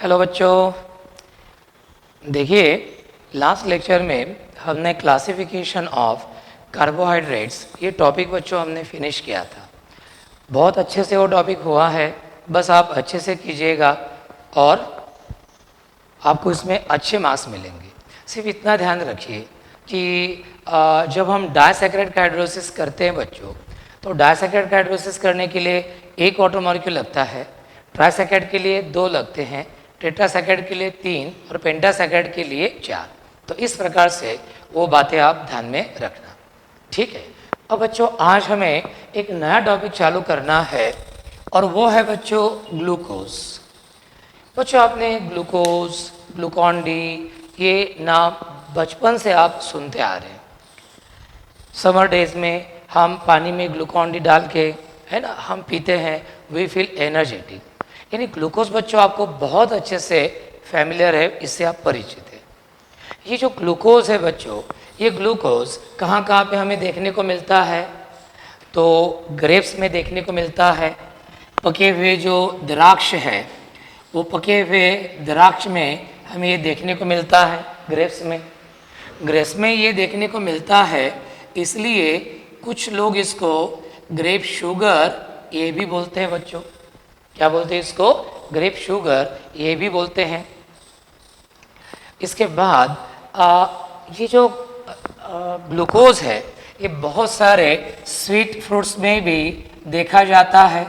Hello बच्चों, देखिए last lecture में हमने क्लासिफिकेशन ऑफ कार्बोहाइड्रेट्स ये टॉपिक बच्चों हमने फिनिश किया था। बहुत अच्छे से वो टॉपिक हुआ है, बस आप अच्छे से कीजिएगा और आपको इसमें अच्छे मार्क्स मिलेंगे। सिर्फ इतना ध्यान रखिए कि जब हम डाइसैकेराइड हाइड्रोलिसिस करते हैं बच्चों, तो डाइसैकेराइड हाइड्रोलिसिस करने के लिए एक वाटर मॉलिक्यूल लगता है, ट्राइसैकेराइड के लिए 2 लगते हैं, टेट्रासैकेराइड के लिए 3 और पेंटासैकेराइड के लिए 4। तो इस प्रकार से वो बातें आप ध्यान में रखना, ठीक है। अब बच्चों आज हमें एक नया टॉपिक चालू करना है और वो है बच्चों ग्लूकोज। बच्चों आपने ग्लूकोज, ग्लूकॉन डी ये नाम बचपन से आप सुनते आ रहे हैं। समर डेज में हम पानी में ग्लूकॉन डी डाल के है ना हम पीते हैं, वी फील एनर्जेटिक। यानी ग्लूकोज बच्चों आपको बहुत अच्छे से फैमिलियर है, इससे आप परिचित हैं। ये जो ग्लूकोज है बच्चों, ये ग्लूकोज कहाँ कहाँ पे हमें देखने को मिलता है? तो ग्रेप्स में देखने को मिलता है। पके हुए जो द्राक्ष है, वो पके हुए द्राक्ष में हमें ये देखने को मिलता है। ग्रेप्स में ये देखने को मिलता है, इसलिए कुछ लोग इसको ग्रेप शुगर ये भी बोलते हैं बच्चों। क्या बोलते हैं इसको? ग्रेप शुगर ये भी बोलते हैं। इसके बाद ये जो ग्लूकोज है ये बहुत सारे स्वीट फ्रूट्स में भी देखा जाता है।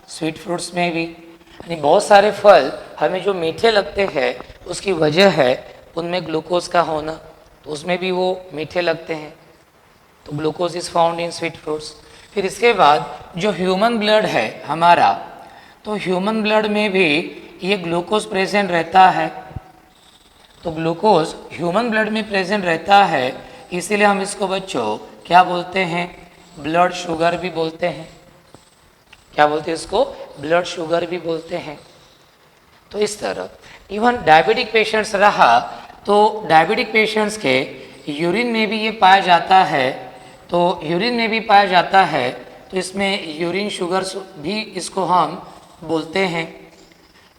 स्वीट फ्रूट्स में भी यानी बहुत सारे फल हमें जो मीठे लगते हैं उसकी वजह है उनमें ग्लूकोज का होना, तो उसमें भी वो मीठे लगते हैं। तो glucose is found in sweet fruits. फिर इसके बाद जो ह्यूमन ब्लड है हमारा, तो ह्यूमन ब्लड में भी ये ग्लूकोज प्रेजेंट रहता है। तो ग्लूकोज ह्यूमन ब्लड में प्रेजेंट रहता है, इसीलिए हम इसको बच्चों क्या बोलते हैं? ब्लड शुगर भी बोलते हैं। क्या बोलते हैं इसको? ब्लड शुगर भी बोलते हैं। तो इस तरह इवन डायबिटिक पेशेंट्स रहा तो डायबिटिक पेशेंट्स के यूरिन में भी ये पाया जाता है। तो यूरिन में भी पाया जाता है, तो इसमें यूरिन शुगर भी इसको हम बोलते हैं।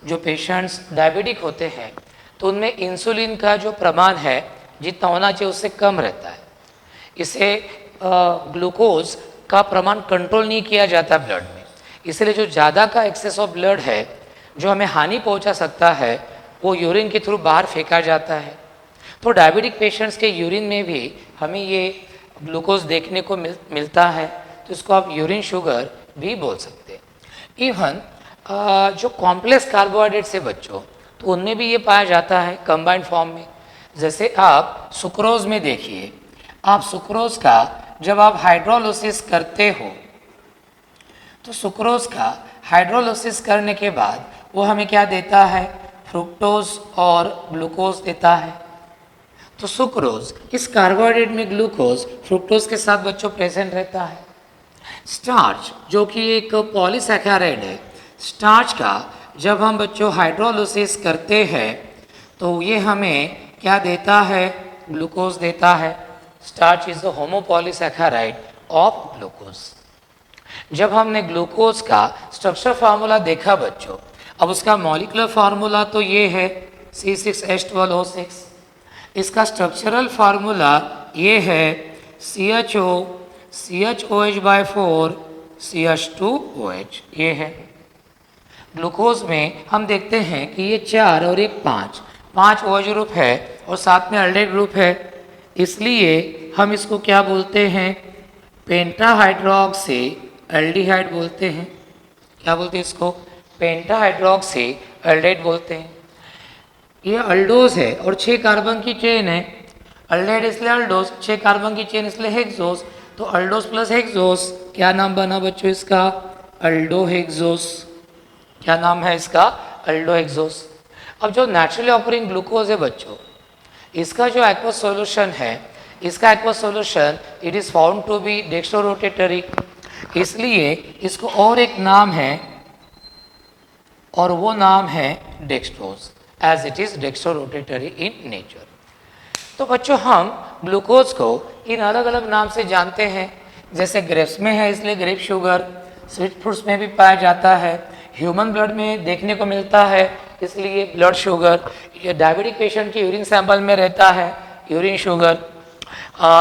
जो पेशेंट्स डायबिटिक होते हैं तो उनमें इंसुलिन का जो प्रमाण है जितना होना चाहिए उससे कम रहता है। इसे ग्लूकोज का प्रमाण कंट्रोल नहीं किया जाता ब्लड में, इसलिए जो ज़्यादा का एक्सेस ऑफ ब्लड है जो हमें हानि पहुंचा सकता है वो यूरिन के थ्रू बाहर फेंका जाता है। तो डायबिटिक पेशेंट्स के यूरिन में भी हमें ये ग्लूकोज देखने को मिलता है, तो इसको आप यूरिन शुगर भी बोल सकते हैं। इवन जो कॉम्प्लेक्स कार्बोहाइड्रेट्स है बच्चों, तो उनमें भी ये पाया जाता है कंबाइंड फॉर्म में। जैसे आप सुक्रोज में देखिए, आप सुक्रोज का जब आप हाइड्रोलिसिस करते हो तो सुक्रोज का हाइड्रोलिसिस करने के बाद वो हमें क्या देता है? फ्रुक्टोज और ग्लूकोज देता है। तो सुक्रोज इस कार्बोहाइड्रेट में ग्लूकोज फ्रुक्टोज के साथ बच्चों प्रेजेंट रहता है। स्टार्च जो कि एक पॉलीसैकेराइड है, स्टार्च का जब हम बच्चों हाइड्रोलिसिस करते हैं तो ये हमें क्या देता है? ग्लूकोज देता है। Starch is the homopolysaccharide of glucose. जब हमने ग्लूकोज का स्ट्रक्चर फार्मूला देखा बच्चों, अब उसका मॉलिक्यूलर फार्मूला तो ये है C6H12O6। इसका स्ट्रक्चरल फार्मूला ये है CHO CHOH/4 CH2OH। ये है ग्लूकोज में हम देखते हैं कि ये 4 और एक 5 OH ग्रुप है और साथ में एल्डेहाइड ग्रुप है, इसलिए हम इसको क्या बोलते हैं? पेंटाहाइड्रोक्सी एल्डिहाइड बोलते हैं। क्या बोलते हैं इसको? पेंटाहाइड्रोक्सी एल्डिहाइड बोलते हैं। ये अल्डोज है और 6 कार्बन की चेन है। एल्डिहाइड इसलिए अल्डोज, 6 कार्बन की चेन इसलिए हेक्सोस। तो अल्डोस प्लस हेक्सोस क्या नाम बना बच्चों इसका? अल्डोहेक्सोस। क्या नाम है इसका? अल्डोहेक्सोस। अब जो नेचुरली ऑकरिंग ग्लूकोज है बच्चों, इसका जो एक्वस सॉल्यूशन है, इसका aqueous solution it is found to be dextrorotatory, इसलिए इसको और एक नाम है और वो नाम है dextrose, as it is dextrorotatory in nature. तो बच्चों हम ग्लूकोज को इन अलग अलग नाम से जानते हैं। जैसे ग्रेप्स में है इसलिए ग्रेप शुगर, स्वीट फ्रूट्स में भी पाया जाता है, ह्यूमन ब्लड में देखने को मिलता है इसलिए ब्लड शुगर। ये डायबिटिक पेशेंट के यूरिन सैंपल में रहता है यूरिन शुगर।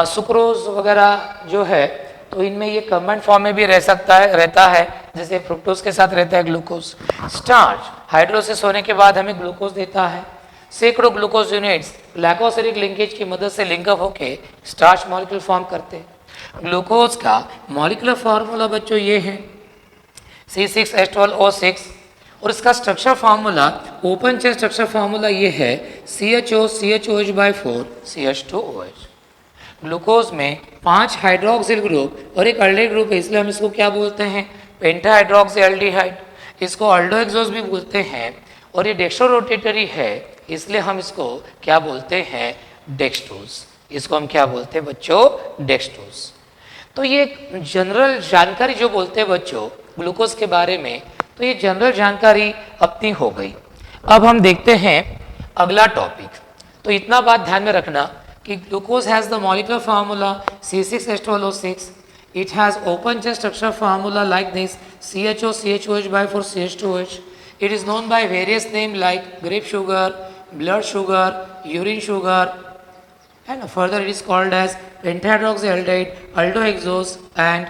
सुक्रोज वगैरह जो है तो इनमें ये कंबाइंड फॉर्म में भी रहता है, जैसे फ्रुक्टोज के साथ रहता है ग्लूकोज। स्टार्च हाइड्रोलिसिस होने के बाद हमें ग्लूकोज देता है। सैकड़ों ग्लूकोज यूनिट्स ग्लाइकोसिलिक लिंकेज की मदद से लिंकअप होके स्टार्च मॉलिक्यूल फॉर्म करते हैं। ग्लूकोज का मॉलिक्यूलर फार्मूला बच्चों ये है C6H12O6 और इसका structure formula open chain structure formula ये है CHOCHOH/4 CH2OH। ग्लूकोज में 5 हाइड्रोक्सिल ग्रुप और एक अल्डेहाइड ग्रुप है, इसलिए हम इसको क्या बोलते हैं पेंटाहाइड्रोक्सीएल्डिहाइड। इसको अल्डोहेक्सोज भी बोलते हैं और ये डेक्स्ट्रो रोटेटरी है, इसलिए हम इसको क्या बोलते हैं डेक्स्ट्रोज। इसको हम क्या बोलते हैं बच्चों डेक्स्ट्रोज। तो ये जनरल जानकारी जो बोलते हैं बच्चों ग्लूकोज के बारे में, तो ये जनरल जानकारी अपनी हो गई। अब हम देखते हैं अगला टॉपिक। तो इतना बात ध्यान में रखना कि glucose has the molecular formula C6H12O6। It has open chain structure formula like this CHOCHOH/4 CH2OH। It is known by various names like grape sugar, blood sugar, urine sugar, and further it is called as pentahydroxyaldehyde, aldohexose, and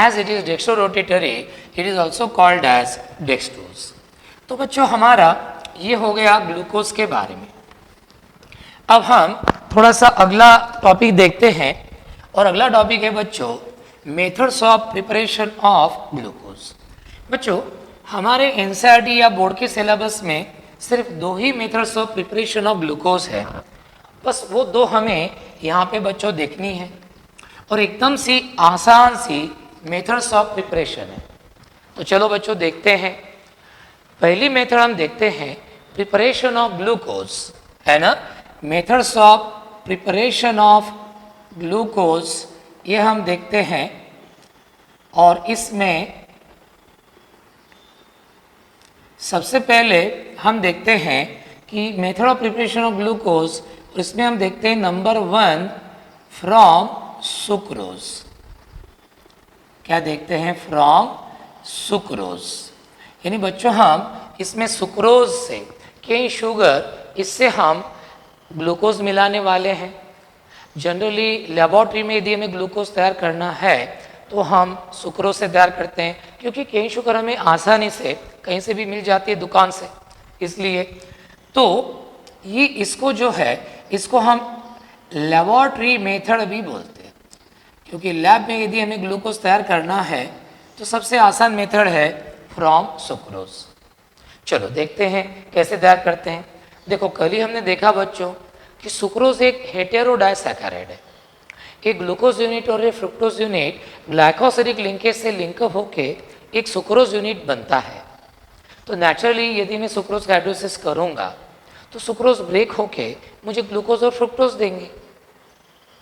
as it is dextrorotatory, it is also called as dextrose। तो बच्चों हमारा ये हो गया glucose के बारे में। अब हम थोड़ा सा अगला टॉपिक देखते हैं और अगला टॉपिक है बच्चों methods of preparation of glucose. बच्चों हमारे एनसीईआरटी या बोर्ड के सिलेबस में सिर्फ 2 ही methods of preparation of glucose है, बस वो 2 हमें यहाँ पे बच्चों देखनी है और एकदम सी आसान सी मेथड्स ऑफ प्रिपरेशन है। तो चलो बच्चों देखते हैं। पहली मेथड हम देखते हैं प्रिपरेशन ऑफ ग्लूकोज, है ना। Methods of preparation of glucose ये हम देखते हैं और इसमें सबसे पहले हम देखते हैं कि method of preparation of glucose, इसमें हम देखते हैं नंबर 1 फ्रॉम सुक्रोज। क्या देखते हैं फ्रॉम सुक्रोज, यानी बच्चों हम इसमें सुक्रोज से केन शुगर इससे हम ग्लूकोज मिलाने वाले हैं। जनरली लेबोरेटरी में यदि हमें ग्लूकोज तैयार करना है तो हम सुक्रोज से तैयार करते हैं, क्योंकि केन शुगर हमें आसानी से कहीं से भी मिल जाती है दुकान से, इसलिए तो ये इसको जो है इसको हम लेबोरेटरी मेथड भी बोलते हैं, क्योंकि लैब में यदि हमें ग्लूकोज तैयार करना है तो सबसे आसान मेथड है फ्रॉम सुक्रोज। चलो देखते हैं कैसे तैयार करते हैं। देखो कल ही हमने देखा बच्चों कि सुक्रोज एक हेटेरोडाइसैकेराइड है। एक ग्लूकोज यूनिट और एक फ्रुक्टोज यूनिट ग्लाइकोसिलिक लिंकेज से लिंकअप होके एक सुक्रोज यूनिट बनता है। तो नेचुरली यदि मैं सुक्रोज का हाइड्रोलिसिस करूँगा तो सुक्रोज ब्रेक होके मुझे ग्लूकोज और फ्रुक्टोज देंगे,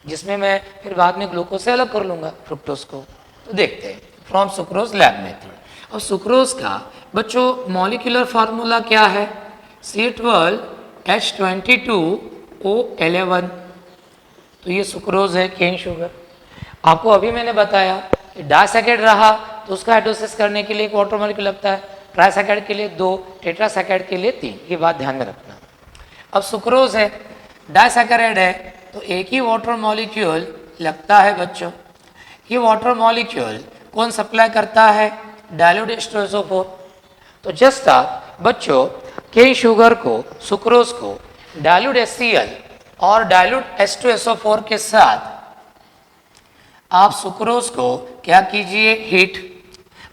जिसमें मैं फिर बाद में ग्लूकोज से अलग कर लूँगा फ्रुक्टोज को। तो देखते हैं फ्रॉम सुक्रोज लैब मेथड। और सुक्रोज का बच्चों मॉलिक्यूलर फार्मूला क्या है C12H22O11। तो ये सुक्रोज है केन शुगर। आपको अभी मैंने बताया कि डाइसैकेराइड रहा तो उसका हाइड्रोलिसिस करने के लिए एक वाटर मॉलिक्यूल लगता है, ट्राइसैकेराइड के लिए 2, टेट्रासैकेराइड के लिए 3। ये बात ध्यान में रखना। अब सुक्रोज है, डाइसैकेराइड है, तो एक ही वाटर मॉलिक्यूल लगता है बच्चों। ये वाटर मॉलिक्यूल कौन सप्लाई करता है डाइल्यूट H2SO4। तो जस्ट आप बच्चों केन शुगर को सुक्रोज को डाइल्यूट HCl और डाइल्यूट H2SO4 के साथ आप सुक्रोज को क्या कीजिए हीट।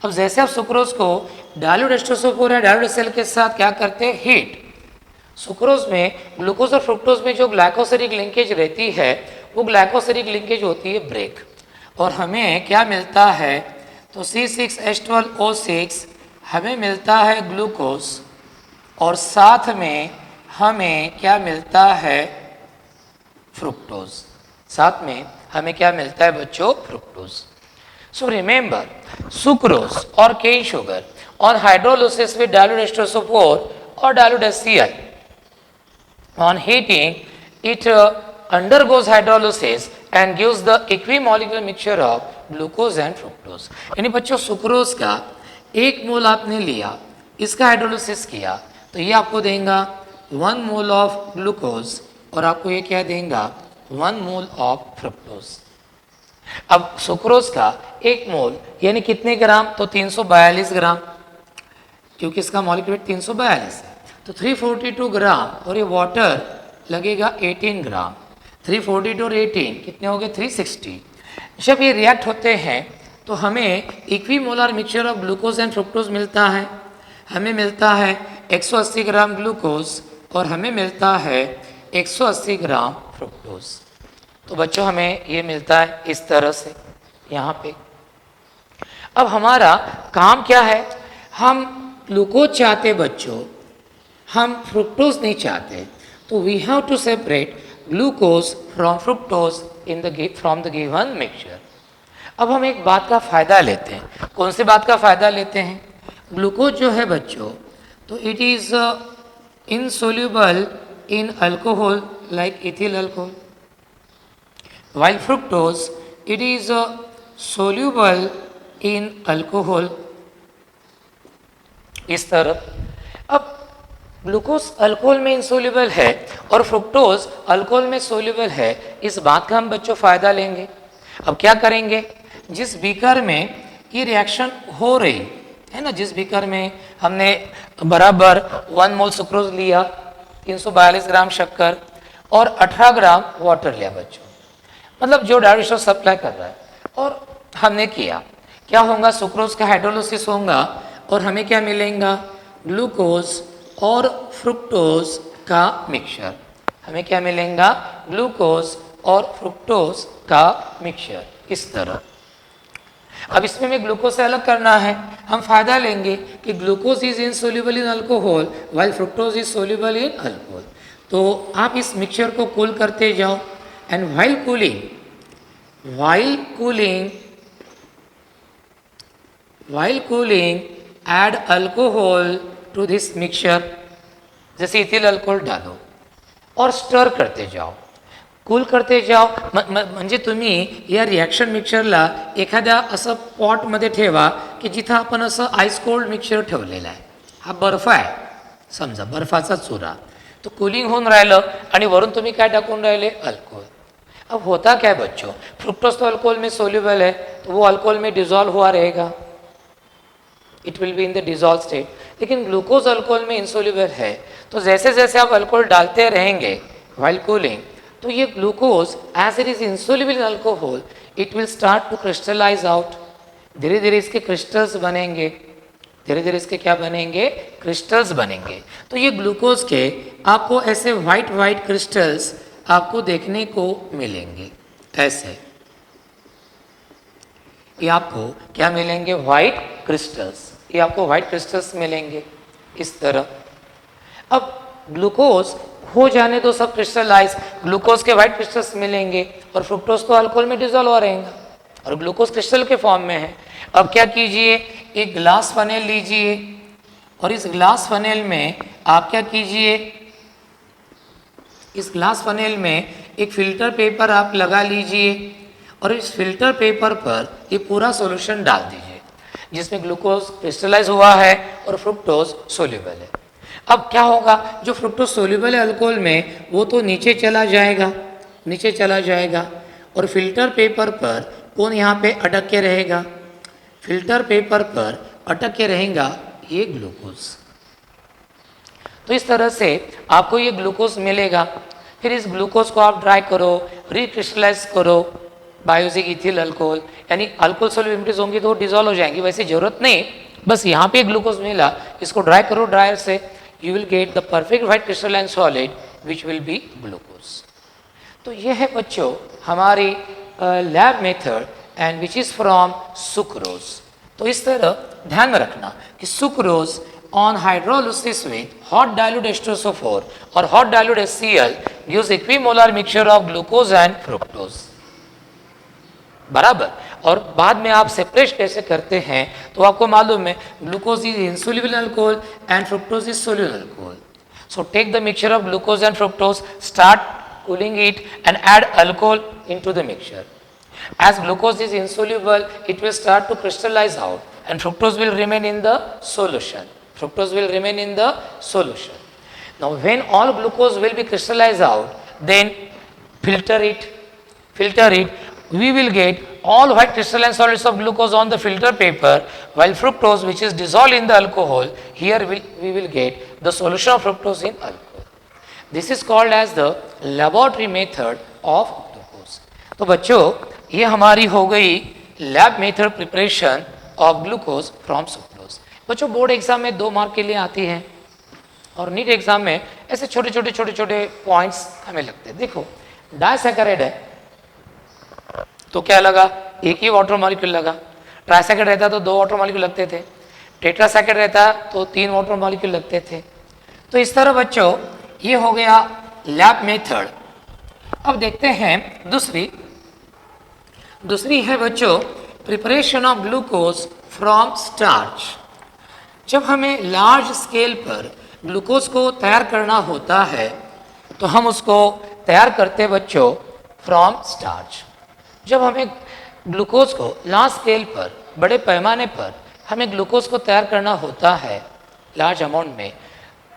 अब जैसे आप सुक्रोज को डाइल्यूट H2SO4 या डाइल्यूट HCl के साथ क्या करते हैं हीट। सुक्रोज में ग्लूकोज और फ्रुक्टोज में जो ग्लाइकोसिलिक लिंकेज रहती है वो ग्लाइकोसिलिक लिंकेज होती है ब्रेक, और हमें क्या मिलता है तो C6H12O6 हमें मिलता है ग्लूकोज और साथ में हमें क्या मिलता है फ्रुक्टोज। साथ में हमें क्या मिलता है बच्चों फ्रुक्टोज। सो रिमेंबर सुक्रोज और cane sugar on hydrolysis with dilute H2SO4 or dilute HCl. On heating, it undergoes hydrolysis and gives the equimolecular mixture of glucose and fructose। यानी बच्चों सुक्रोज का 1 मोल आपने लिया, इसका हाइड्रोलिसिस किया तो ये आपको देगा 1 मोल ऑफ ग्लूकोज और आपको ये क्या देगा 1 मोल ऑफ फ्रुक्टोज। अब सुक्रोज का 1 मोल यानी कितने ग्राम, तो 342 ग्राम, क्योंकि इसका मॉलिक्यूलर वेट 342 है, तो 342 ग्राम, और ये वाटर लगेगा 18 ग्राम। 342 और 18 कितने हो गए 360। जब ये रिएक्ट होते हैं तो हमें equimolar mixture of glucose and fructose मिलता है। हमें मिलता है 180 ग्राम ग्लूकोज और हमें मिलता है 180 ग्राम फ्रुक्टोज। तो बच्चों हमें ये मिलता है इस तरह से यहाँ पे। अब हमारा काम क्या है, हम ग्लूकोज चाहते बच्चों, हम फ्रुक्टोज नहीं चाहते, तो we have to separate glucose from fructose from the given mixture. अब हम एक बात का फ़ायदा लेते हैं। कौन सी बात का फ़ायदा लेते हैं, ग्लूकोज जो है बच्चों, तो it is insoluble in alcohol like ethyl alcohol, while fructose it is soluble in alcohol। इस तरह अब ग्लूकोज अल्कोहल में इंसोल्यूबल है और फ्रुक्टोज अल्कोहल में सोल्यूबल है, इस बात का हम बच्चों फ़ायदा लेंगे। अब क्या करेंगे, जिस बीकर में ये रिएक्शन हो रही है ना, जिस बीकर में हमने बराबर 1 मोल सुक्रोज लिया, 342 ग्राम शक्कर और 18 ग्राम वाटर लिया बच्चों, मतलब जो डायरेक्शन सप्लाई कर रहा है, और हमने किया, क्या होगा, सुक्रोज का हाइड्रोलिसिस होगा और हमें क्या मिलेगा, ग्लूकोज और फ्रुक्टोज का मिक्सचर। हमें क्या मिलेगा, ग्लूकोज और फ्रुक्टोज का मिक्सचर, इस तरह। अब इसमें हमें ग्लूकोज से अलग करना है, हम फायदा लेंगे कि glucose is insoluble in alcohol while fructose is soluble in alcohol. तो आप इस मिक्सचर को कूल करते जाओ, and while cooling add alcohol to this mixture, जैसे इथिल अल्कोहल डालो और स्टर करते जाओ, कूल करते जाओ। म्हणजे तुम्ही या रिॲक्शन मिक्सचरला एखाद्या असं पॉटमध्ये ठेवा की जिथं आपण असं आईस कोल्ड मिक्सचर ठेवलेला आहे, हा बर्फ आहे समजा, बर्फाचा चुरा, तो कूलिंग होऊन राहिलं आणि वरून तुम्ही काय टाकून राहिले, अल्कोहल। अब होता क्या है बच्चों, फ्रुक्टोज तो अल्कोहल में सोल्यूबल है, तो वो अल्कोहल में डिजॉल्व हुआ रहेगा, it will be in the dissolve state. लेकिन ग्लूकोज अल्कोहल में इंसोल्यूबल है, तो जैसे जैसे आप अल्कोहल डालते रहेंगे वाइल कूलिंग, तो ये glucose as it is insoluble in alcohol, it will start to crystallise out. धीरे धीरे इसके क्रिस्टल्स बनेंगे, धीरे धीरे इसके क्या बनेंगे, क्रिस्टल्स बनेंगे। तो ये ग्लूकोज के आपको ऐसे वाइट क्रिस्टल्स आपको देखने को मिलेंगे, ऐसे ये आपको क्या मिलेंगे, वाइट क्रिस्टल्स, ये आपको वाइट क्रिस्टल्स मिलेंगे इस तरह। अब ग्लूकोज हो जाने दो सब क्रिस्टलाइज, ग्लूकोज के वाइट क्रिस्टल्स मिलेंगे और फ्रुक्टोज तो अल्कोहल में डिजोल्व हो रहेगा और ग्लूकोज क्रिस्टल के फॉर्म में है। अब क्या कीजिए, एक ग्लास फनेल लीजिए और इस ग्लास फनेल में आप क्या कीजिए, इस ग्लास फनेल में एक फिल्टर पेपर आप लगा लीजिए और इस फिल्टर पेपर पर ये पूरा सॉल्यूशन डाल दीजिए जिसमें ग्लूकोज क्रिस्टलाइज हुआ है और फ्रुक्टोज सोल्यूबल है। अब क्या होगा, जो फ्रुक्टोज सोल्यूबल है अल्कोहल में, वो तो नीचे चला जाएगा, नीचे चला जाएगा और फिल्टर पेपर पर कौन यहाँ पे अटक के रहेगा, फिल्टर पेपर पर अटक के रहेगा ये ग्लूकोज। तो इस तरह से आपको ये ग्लूकोज मिलेगा। फिर इस ग्लूकोज को आप ड्राई करो, रिक्रिस्टलाइज करो बाय यूजिंग इथिल अल्कोहल, यानी अल्कोहल सोल्यूबिलिटीज होंगी तो वो डिजोल्व हो जाएंगी, वैसे जरूरत नहीं, बस यहाँ पे ग्लूकोज मिला, इसको ड्राई करो ड्रायर से, you will get the perfect white crystalline solid which will be glucose। तो यह है बच्चों हमारी lab method and which is from sucrose. तो इस तरह ध्यान में रखना कि sucrose on hydrolysis with hot dilute H2SO4 और hot dilute HCl gives equimolar mixture of glucose and fructose, बराबर। और बाद में आप सेपरेट कैसे करते हैं तो आपको मालूम है, glucose is insoluble alcohol and fructose is soluble alcohol. So take the mixture of glucose and fructose, start cooling it and add alcohol into the mixture. As glucose is insoluble, it will start to crystallize out and fructose will remain in the solution. Fructose will remain in the solution. Now when all glucose will be crystallized out, then filter it, we will get all white crystalline solids of glucose on the filter paper, while fructose, which is dissolved in the alcohol, here we will get the solution of fructose in alcohol. This is called as the laboratory method of glucose. तो बच्चों ये हमारी हो गई lab method preparation of glucose from sucrose. बच्चों board exam में 2 mark के लिए आती है और नीट एग्जाम में ऐसे छोटे छोटे पॉइंट्स हमें लगते हैं। देखो डाइसैकेराइड है तो क्या लगा, एक ही वाटर मॉलिक्यूल लगा। ट्राइसैकेराइड रहता तो 2 वाटर मॉलिक्यूल लगते थे। टेट्रासैकेराइड रहता तो 3 वाटर मॉलिक्यूल लगते थे। तो इस तरह बच्चों ये हो गया लैब मेथड। अब देखते हैं दूसरी है बच्चों preparation of glucose from starch. जब हमें लार्ज स्केल पर ग्लूकोज को तैयार करना होता है तो हम उसको तैयार करते हैं बच्चों फ्रॉम स्टार्च। जब हमें ग्लूकोज को लार्ज स्केल पर, बड़े पैमाने पर हमें ग्लूकोज को तैयार करना होता है लार्ज अमाउंट में,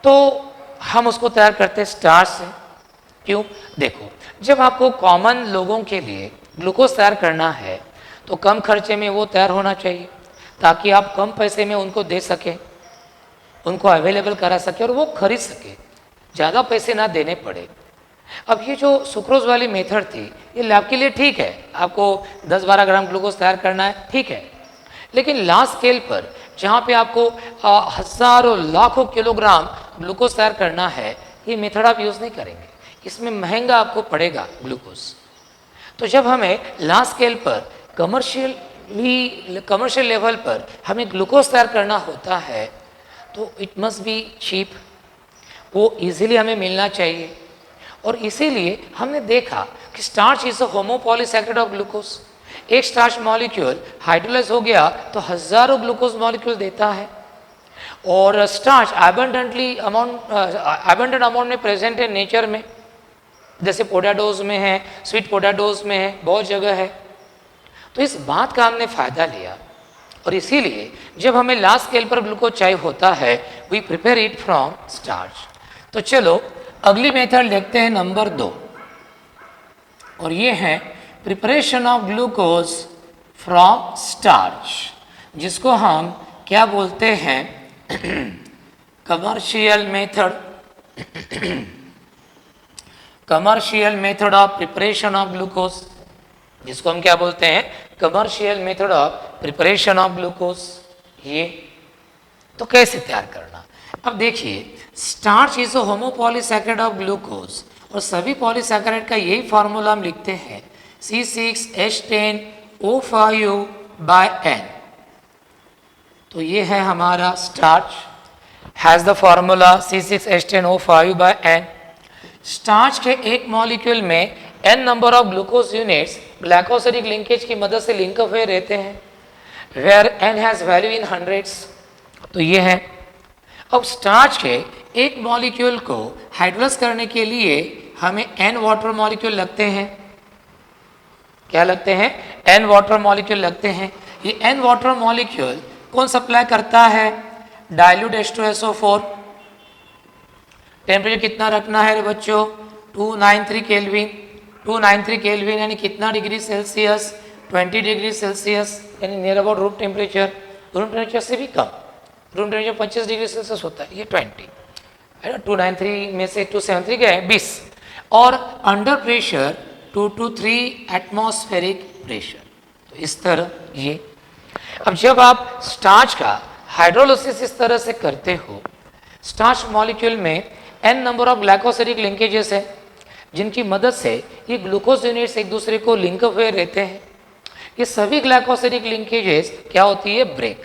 तो हम उसको तैयार करते हैं स्टार्च से। क्यों? देखो जब आपको कॉमन लोगों के लिए ग्लूकोज तैयार करना है तो कम खर्चे में वो तैयार होना चाहिए ताकि आप कम पैसे में उनको दे सकें, उनको अवेलेबल करा सके और वो खरीद सके, ज़्यादा पैसे ना देने पड़े। अब ये जो सुक्रोज वाली मेथड थी ये लैब के लिए ठीक है, आपको 10-12 ग्राम ग्लूकोज तैयार करना है, ठीक है। लेकिन लार्ज स्केल पर जहाँ पे आपको हज़ारों लाखों किलोग्राम ग्लूकोज तैयार करना है, ये मेथड आप यूज़ नहीं करेंगे, इसमें महंगा आपको पड़ेगा ग्लूकोज। तो जब हमें लार्ज स्केल पर कमर्शियल लेवल पर हमें ग्लूकोज तैयार करना होता है तो इट मस्ट बी चीप, वो इजीली हमें मिलना चाहिए। और इसीलिए हमने देखा कि starch is a homopolysaccharide of glucose. एक स्टार्च मॉलिक्यूल हाइड्रोलाइज हो गया तो हजारों ग्लूकोज मॉलिक्यूल देता है। और स्टार्च अबंडेंट अमाउंट में प्रेजेंट है नेचर में, जैसे पोटैटोज में है, स्वीट पोटैटोज में है, बहुत जगह है। तो इस बात का हमने फायदा लिया और इसीलिए जब हमें लार्ज स्केल पर ग्लूकोज चाहिए होता है we prepare it from starch. तो चलो अगली मेथड देखते हैं नंबर 2 और ये है preparation of glucose from starch, जिसको हम क्या बोलते हैं commercial method of preparation of glucose, जिसको हम क्या बोलते हैं commercial method of preparation of glucose. ये तो कैसे तैयार करना, अब देखिए starch is a homopolysaccharide of glucose और सभी पॉलीसैकेराइड का यही फार्मूला हम लिखते हैं C6H10O5U/N। तो ये है हमारा starch, has the formula C6H10O5U/N। Starch के एक मॉलिक्यूल में n number of glucose units glycosidic linkage की मदद से लिंक हुए रहते हैं, where n has value in hundreds. तो ये है। अब स्टार्च के एक मॉलिक्यूल को हाइड्रोलाइज करने के लिए हमें n वाटर मॉलिक्यूल लगते हैं। क्या लगते हैं? n वाटर मॉलिक्यूल लगते हैं। ये n वाटर मॉलिक्यूल कौन सप्लाई करता है? Dilute H2SO4। टेम्परेचर कितना रखना है रे बच्चों? 293 केल्विन। 293 केल्विन यानी कितना डिग्री सेल्सियस? 20 डिग्री सेल्सियस, यानी नियर अबाउट रूम टेम्परेचर से भी कम। रूम टेम्परेचर 25 डिग्री सेल्सियस होता है, ये 20 है ना। 293 में से 273 गए 20। और under pressure 2 to 3 atmospheric pressure. तो इस तरह ये। अब जब आप स्टार्च का हाइड्रोलिसिस इस तरह से करते हो, स्टार्च मॉलिक्यूल में n number of glycosidic linkages है जिनकी मदद से ये ग्लूकोज यूनिट्स एक दूसरे को लिंक हुए रहते हैं। ये सभी ग्लाइकोसिडिक लिंकेजेस क्या होती है? ब्रेक,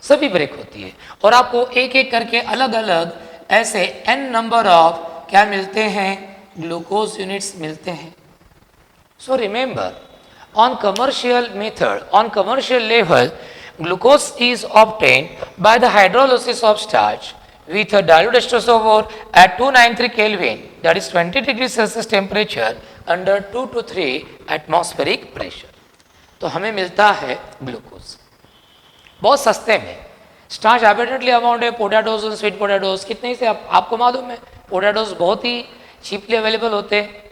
सभी ब्रेक होती है और आपको एक एक करके अलग अलग ऐसे n नंबर ऑफ क्या मिलते हैं? ग्लूकोज यूनिट्स मिलते हैं। So remember, on commercial level, glucose is obtained by the hydrolysis of starch with a dilute H2SO4 at 293 Kelvin, that is 20 degree Celsius temperature under 2 to 3 atmospheric pressure। तो हमें मिलता है glucose बहुत सस्ते में। Starch एबेडेटली amount है potatoes और sweet potatoes कितने से आपको मालूम है, पोटैटोज बहुत ही चीपली अवेलेबल होते हैं,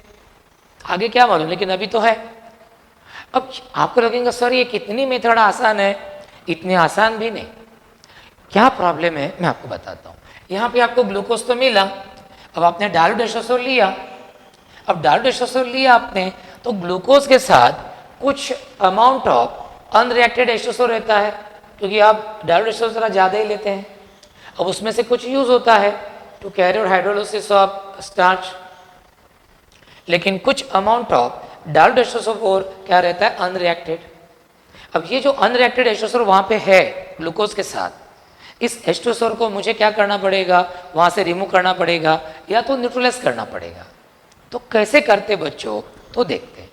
आगे क्या मालूम, लेकिन अभी तो है। अब आपको लगेगा सर ये कितनी मेथड आसान है, इतनी आसान भी नहीं। क्या प्रॉब्लम है मैं आपको बताता हूँ। यहाँ पे आपको ग्लूकोज तो मिला, अब आपने डायोडेस्ट्रोसोल लिया, अब डायोडेस्ट्रोसोल लिया आपने तो ग्लूकोज के साथ कुछ अमाउंट ऑफ अनरिएक्टेड एस्ट्रोसोल रहता है, क्योंकि आप डायोडेस्ट्रोसोल जरा ज़्यादा ही लेते हैं। अब उसमें से कुछ यूज़ होता है to carry out hydrolysis of starch, लेकिन कुछ अमाउंट ऑफ डायोडेस्ट्रोसोल क्या रहता है, अनरिएक्टेड। अब ये जो अनरिएक्टेड एस्ट्रोसोल वहाँ पे है ग्लूकोज के साथ, इस एस्ट्रोसोल को मुझे क्या करना पड़ेगा, वहाँ से रिमूव करना पड़ेगा या तो न्यूट्रलाइज करना पड़ेगा। तो कैसे करते बच्चों, तो देखते हैं।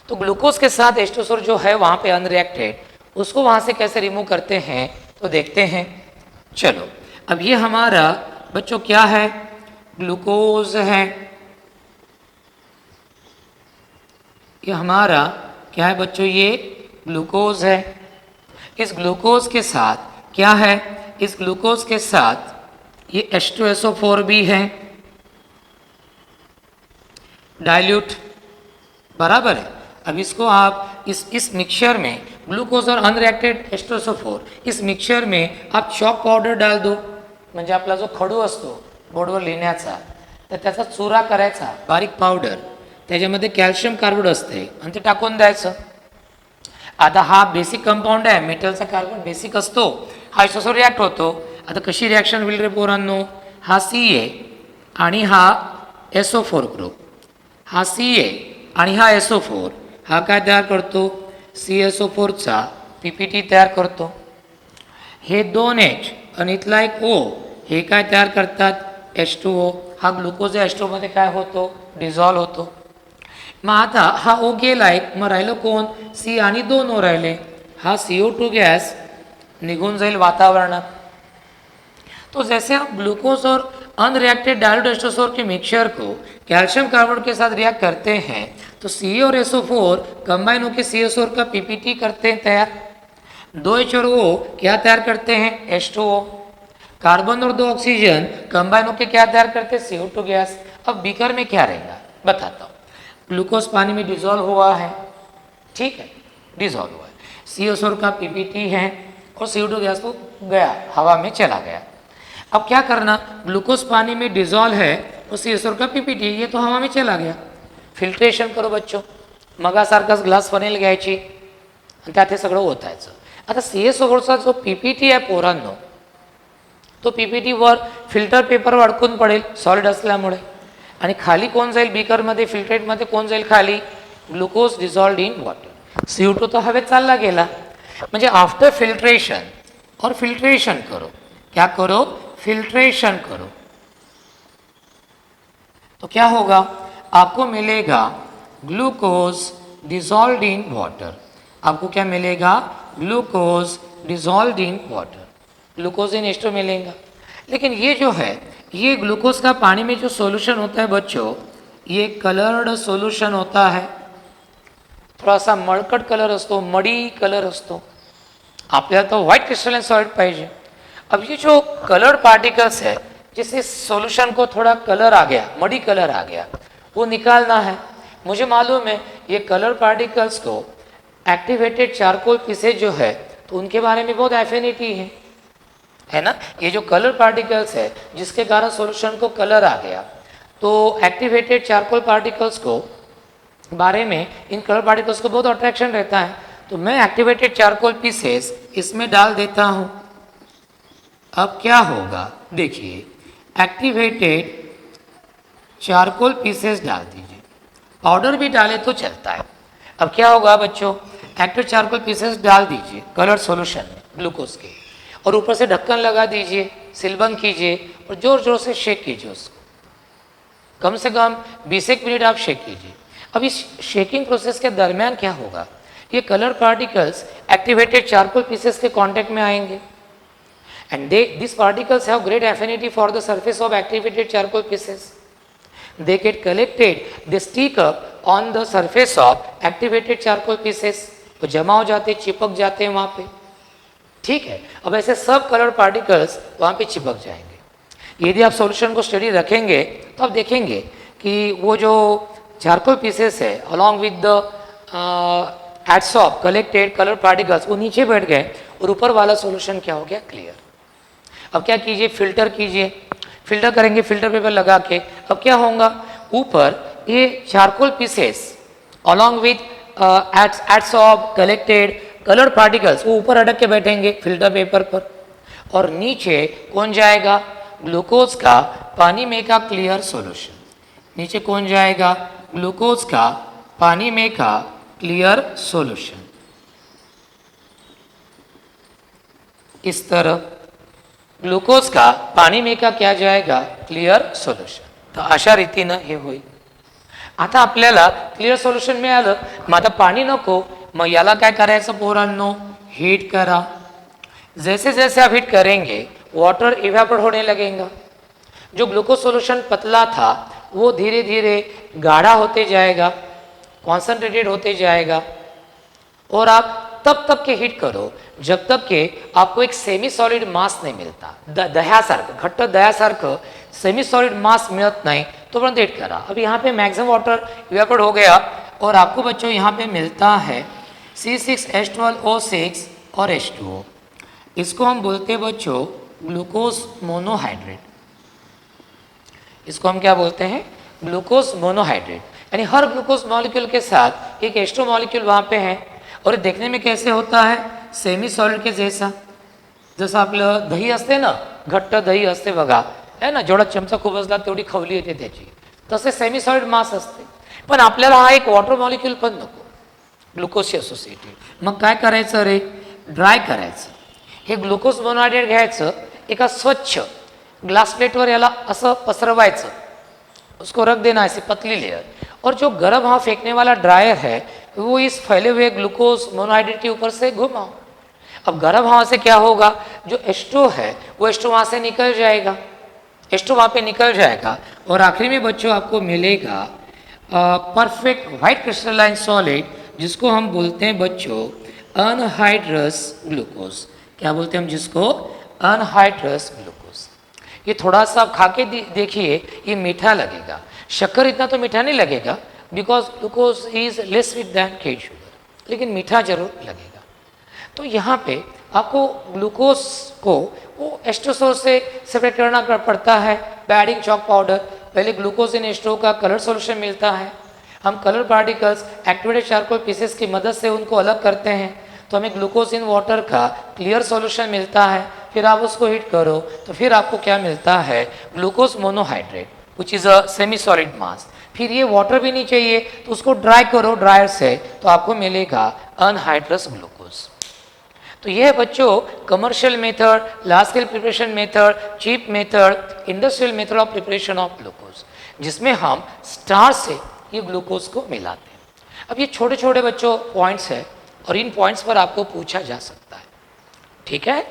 तो ग्लूकोज के साथ एस्ट्रोसोल जो है वहाँ पे अनरिएक्टेड, उसको वहाँ से कैसे रिमूव करते हैं तो देखते हैं। चलो अब ये हमारा बच्चों क्या है, ग्लूकोज है, ये हमारा क्या है बच्चों, ये ग्लूकोज है। इस ग्लूकोज के साथ क्या है, इस ग्लूकोज के साथ ये H2SO4 भी है, डाइल्यूट, बराबर है। अब इसको आप इस मिक्सचर में ग्लूकोज और अनरिएक्टेड H2SO4 इस मिक्सचर में आप चॉक पावडर डाल दो, म्हणजे आपला जो खडू असतो बोर्डवर लिहिण्याचा, तर त्याचा चुरा करायचा बारीक पावडर, त्याच्यामध्ये कॅल्शियम कार्बोनेट असते आणि ते टाकून द्यायचं। आता हा बेसिक कंपाऊंड आहे, मेटलचा कार्बन बेसिक असतो, हा H2SO रिॲक्ट होतो। आता कशी रिॲक्शन होईल रे पोरांनो, हा Ca आणि हा SO4 ग्रुप, हा Ca आणि हा SO4 हा काय तयार करतो, CSO4 चा PPT तयार करतो। हे 2H आणि इथला एक O हे काय तयार करतात, H2O, हा ग्लुकोज H2O मध्ये काय होतो, डिझॉल्व होतो। मग आता हा O गेलाय, मग राहिलं कोण, C आणि 2 O राहिले, हा CO2 गैस निघून जाईल वातावरणात। तो जैसे आप ग्लूकोज और अनरिएक्टेड डायोडेस्ट्रोसोल के मिक्सचर को कैल्शियम कार्बोनेट के साथ रिएक्ट करते हैं तो Ca और SO4 कंबाइन होकर CSO का PPT करते हैं तैयार, 2H और O क्या तैयार करते हैं, H2O, कार्बन और 2 ऑक्सीजन कंबाइन होकर क्या तैयार करते हैं, CO2 गैस। अब बीकर में क्या रहेगा बताता हूँ, ग्लूकोज पानी में डिजोल्व हुआ है, ठीक है, डिजोल्व हुआ है, CSO का PPT है और CO2 गैस तो गया, हवा में चला गया। अब क्या करना, ग्लूकोज पानी में डिजॉल्व है और CSO का PPT, ये तो हवा में चला गया, फिल्ट्रेशन करो बच्चों, मगासारखाच ग्लास फनेल घ्यायची आणि त्यात हे सगळं ओतायचं। आता CSO4चा जो PPT आहे पोरांनो, तो PPT वर फिल्टर पेपर अडकून पडेल सॉलिड असल्यामुळे, आणि खाली कोण जाईल बीकरमध्ये, फिल्ट्रेटमध्ये कोण जाईल खाली, ग्लुकोज डिझॉल्व्ड इन वॉटर, CO2 तो हवेत चालला गेला। म्हणजे आफ्टर फिल्ट्रेशन और फिल्ट्रेशन करो, क्या करो, फिल्ट्रेशन करो, तो क्या होगा, आपको मिलेगा ग्लूकोज डिजॉल्व्ड इन वाटर, आपको क्या मिलेगा, glucose dissolved in water, glucose in H2 मिलेगा। लेकिन ये जो है, ये ग्लूकोज का पानी में जो सॉल्यूशन होता है बच्चों, ये कलर्ड सॉल्यूशन होता है, थोड़ा सा मळकट कलर असतो, मडी कलर असतो, आपल्याला तो व्हाइट क्रिस्टलाइन सॉलिड पाहिजे। अब ये जो कलर पार्टिकल्स है, जिस इस सॉल्यूशन को थोड़ा कलर आ गया, मडी कलर आ गया, वो निकालना है। मुझे मालूम है ये कलर पार्टिकल्स को एक्टिवेटेड चारकोल पीसेज जो है तो उनके बारे में बहुत एफिनिटी है ना। ये जो कलर पार्टिकल्स है जिसके कारण सॉल्यूशन को कलर आ गया, तो एक्टिवेटेड चारकोल पार्टिकल्स को बारे में, इन कलर पार्टिकल्स को बहुत अट्रैक्शन रहता है, तो मैं एक्टिवेटेड चारकोल पीसेस इसमें डाल देता हूँ। अब क्या होगा देखिए, एक्टिवेटेड चारकोल पीसेस डाल दीजिए, पाउडर भी डाले तो चलता है। अब क्या होगा बच्चों, एक्टिव चारकोल पीसेस डाल दीजिए कलर सॉल्यूशन में ग्लूकोज के, और ऊपर से ढक्कन लगा दीजिए, सीलबंद कीजिए और जोर जोर से शेक कीजिए उसको, कम से कम 20 मिनट आप शेक कीजिए। अब इस शेकिंग प्रोसेस के दरमियान क्या होगा, ये colour particles activated charcoal pieces के कांटेक्ट में आएंगे, and these particles have great affinity for the surface of activated charcoal pieces. They get collected, they stick up on the surface of activated charcoal pieces, वो जमा हो जाते, चिपक जाते हैं वहाँ पे। ठीक है, अब ऐसे सब कलर पार्टिकल्स वहाँ पे चिपक जाएंगे। यदि आप सॉल्यूशन को स्टडी रखेंगे तो आप देखेंगे कि वो जो चारकोल पीसेस है along with the adsorb collected colour particles वो नीचे बैठ गए और ऊपर वाला सॉल्यूशन क्या हो गया, क्लियर। अब क्या कीजिए, फिल्टर कीजिए, फिल्टर करेंगे फिल्टर पेपर लगा के। अब क्या होगा, ऊपर ये charcoal pieces along with adsorb collected colour particles वो ऊपर अटक के बैठेंगे फिल्टर पेपर पर, और नीचे कौन जाएगा, ग्लूकोज का पानी में का क्लियर सॉल्यूशन। नीचे कौन जाएगा, ग्लूकोज का पानी में का क्लियर सॉल्यूशन। इस तरह ग्लुकोज का पाणी में का क्या जाएगा, क्लिअर सोल्युशन। तर अशा रीतीनं हे होईल। आता आपल्याला क्लिअर सोल्युशन मिळालं, मग आता पाणी नको, मग याला काय करायचं पोरांनो, हीट करा। जैसे जैसे आप हीट करेंगे वाटर इवेपोरेट होने लगेगा। जो ग्लूकोज सोल्यूशन पतला था वो धीरे धीरे गाढ़ा होते जाएगा, कॉन्सेंट्रेटेड होते जाएगा, और आप तब तक के हीट करो जब तक के आपको एक सेमी सॉलिड मास नहीं मिलता। दह्यासारखं, घट्ट दह्यासारखं सेमी सॉलिड मास मिलत नहीं तोपर्यंत हीट करा। अब यहाँ पे मैक्सिमम वाटर इवेपोरेट हो गया और आपको बच्चों यहाँ पे मिलता है C6H12O6 और H2O। इसको हम बोलते हैं बच्चों ग्लूकोज मोनोहाइड्रेट। इसको हम क्या बोलते हैं, ग्लूकोज मोनोहाइड्रेट। यानी हर ग्लूकोज मॉलिक्यूल के साथ एक H2 मॉलिक्यूल वहाँ पे है, और देखने में कैसे होता है, सेमी सॉलिड के जैसा। जसं आपलं दही असते ना, घट्ट दही असते बघा, है ना, जेवढा चमचा खुपसला तेवढी खवली येते त्याची, तसे सेमी सॉलिड मास असते। पण आपल्याला हा एक वॉटर मॉलिक्यूल पण नको ग्लुकोजशी असोसिएटेड। मग काय करायचं रे, ड्राय करायचं। हे ग्लुकोज मोनोहायड्रेट घ्यायचं, एका स्वच्छ ग्लास प्लेटवर याला असं पसरवायचं, उसको रख देना ऐसी पतली लेयर, और जो गर्म हवा फेंकने वाला ड्रायर है वो इस फैले हुए ग्लूकोज मोनोहाइड्रेट के ऊपर से घुमाओ। अब गर्म हवा से क्या होगा, जो H2 है वो H2 वहाँ से निकल जाएगा, H2 वहाँ पे निकल जाएगा, और आखिरी में बच्चों आपको मिलेगा परफेक्ट व्हाइट क्रिस्टलाइन सॉलिड, जिसको हम बोलते हैं बच्चों अनहाइड्रस ग्लूकोज। क्या बोलते हैं हम जिसको, अनहाइड्रस ग्लूकोज। ये थोड़ा सा आप खा के देखिए, ये मीठा लगेगा। शक्कर इतना तो मीठा नहीं लगेगा, because glucose is less sweet than cane sugar, लेकिन मीठा जरूर लगेगा। तो यहाँ पे आपको ग्लूकोज को वो H2 सोर्स से सेपरेट करना पड़ता है बाय एडिंग चॉक पाउडर। पहले ग्लूकोज इन H2 का कलर सॉल्यूशन मिलता है, हम colour particles activated charcoal pieces की मदद से उनको अलग करते हैं, तो हमें ग्लूकोज इन वाटर का क्लियर सॉल्यूशन मिलता है। फिर आप उसको हीट करो तो फिर आपको क्या मिलता है, glucose monohydrate which is a semi solid मास। फिर ये वाटर भी नहीं चाहिए तो उसको ड्राई करो ड्रायर से, तो आपको मिलेगा अनहाइड्रस ग्लूकोज। तो यह है बच्चों commercial method, large scale preparation method, cheap method, industrial method of preparation of glucose, जिसमें हम स्टार्च से ये ग्लूकोज को मिलाते हैं। अब ये छोटे छोटे बच्चों पॉइंट्स है और इन पॉइंट्स पर आपको पूछा जा सकता है, ठीक है।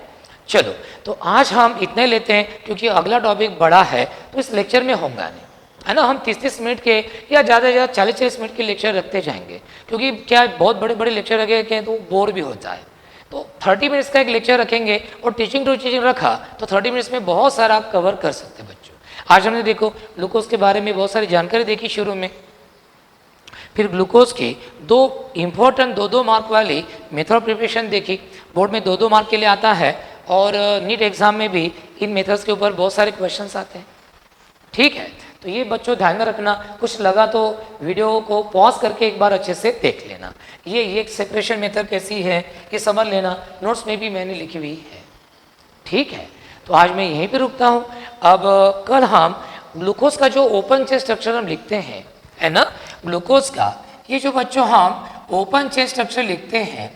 चलो तो आज हम इतने लेते हैं, क्योंकि अगला टॉपिक बड़ा है तो इस लेक्चर में होगा नहीं, है ना। हम 30-30 मिनट के या ज़्यादा से ज़्यादा 40-40 मिनट के लेक्चर रखते जाएंगे, क्योंकि क्या बहुत बड़े बड़े लेक्चर रखे तो बोर भी होता है। तो 30 मिनट्स का एक लेक्चर रखेंगे, और टीचिंग टू टीचिंग रखा तो 30 मिनट्स में बहुत सारा कवर कर सकते हैं बच्चों। आज हमने देखो ग्लूकोज के बारे में बहुत सारी जानकारी देखी शुरू में, फिर ग्लूकोज की दो इम्पोर्टेंट 2-2 मार्क वाली मेथड ऑफ प्रिपरेशन देखी, बोर्ड में 2-2 मार्क के लिए आता है, और नीट एग्जाम में भी इन मेथड्स के ऊपर बहुत सारे क्वेश्चंस आते हैं, ठीक है। तो ये बच्चों ध्यान में रखना, कुछ लगा तो वीडियो को पॉज करके एक बार अच्छे से देख लेना। ये सेपरेशन मेथड कैसी है ये समझ लेना, नोट्स में भी मैंने लिखी हुई है, ठीक है। तो आज मैं यहीं पे रुकता हूँ। अब कल हम ग्लूकोज का जो ओपन चेन स्ट्रक्चर हम लिखते हैं, है ना, ग्लूकोज का ये जो बच्चों हम ओपन चेन स्ट्रक्चर लिखते हैं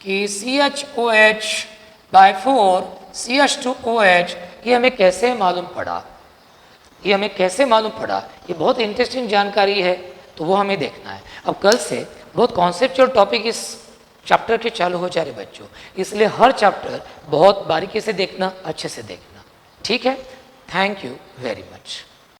कि CHOH/4 CH2OH, ये हमें कैसे मालूम पड़ा, ये हमें कैसे मालूम पड़ा, ये बहुत इंटरेस्टिंग जानकारी है, तो वो हमें देखना है। अब कल से बहुत कॉन्सेप्चुअल टॉपिक इस चैप्टर के चालू हो जा रहे बच्चों, इसलिए हर चैप्टर बहुत बारीकी से देखना, अच्छे से देखना, ठीक है। Thank you very much.